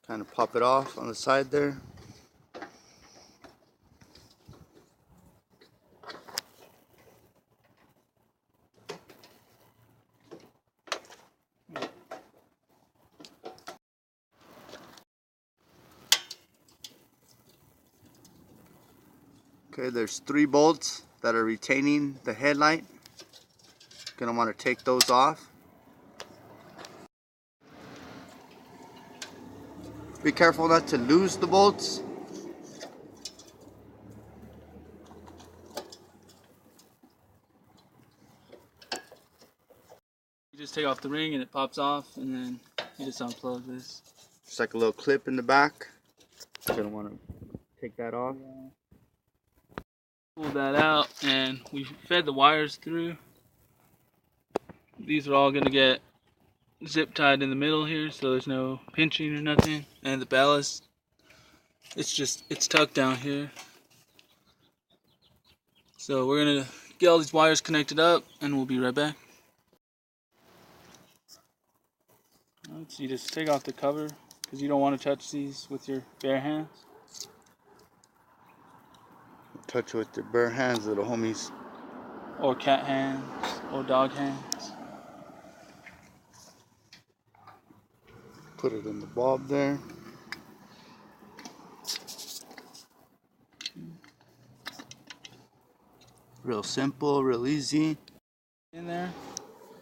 Kind of pop it off on the side there. Okay, there's 3 bolts that are retaining the headlight. Gonna want to take those off. Be careful not to lose the bolts. You just take off the ring and it pops off, and then you just unplug this. Just like a little clip in the back. Gonna want to take that off. Pull that out, and we fed the wires through. These are all gonna get zip tied in the middle here, so there's no pinching or nothing. And the ballast, it's tucked down here. So we're gonna get all these wires connected up, and we'll be right back. Alright, so you just take off the cover because you don't want to touch these with your bare hands. Touch with your bare hands, little homies. Or cat hands, or dog hands. Put it in the bulb there. Real simple, real easy. In there,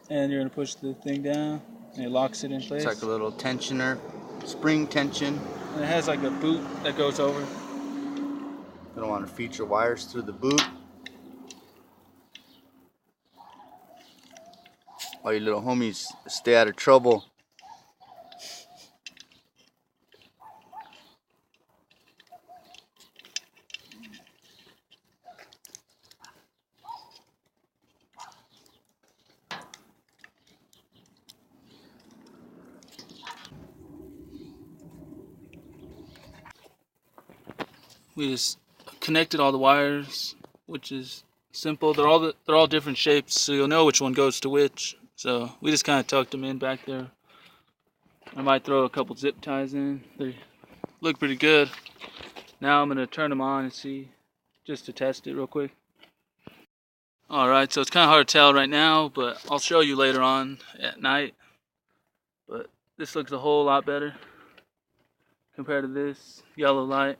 and you're gonna push the thing down, and it locks it in place. It's like a little tensioner, spring tension. And it has like a boot that goes over. You don't want to feed your wires through the boot. All you little homies stay out of trouble. We just connected all the wires, which is simple. They're all different shapes, so you'll know which one goes to which. So we just kind of tucked them in back there. I might throw a couple zip ties in. They look pretty good. Now I'm gonna turn them on and see, just to test it real quick. Alright, so it's kind of hard to tell right now, but I'll show you later on at night. But this looks a whole lot better compared to this yellow light.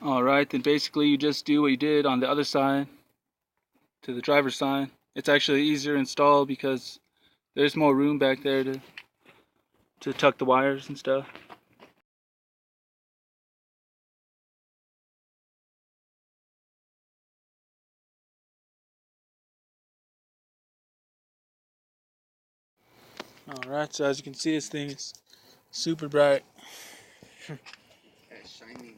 Alright, then basically you just do what you did on the other side, to the driver's side. It's actually easier to install because there's more room back there to tuck the wires and stuff. Alright, so as you can see, this thing is super bright. Shiny.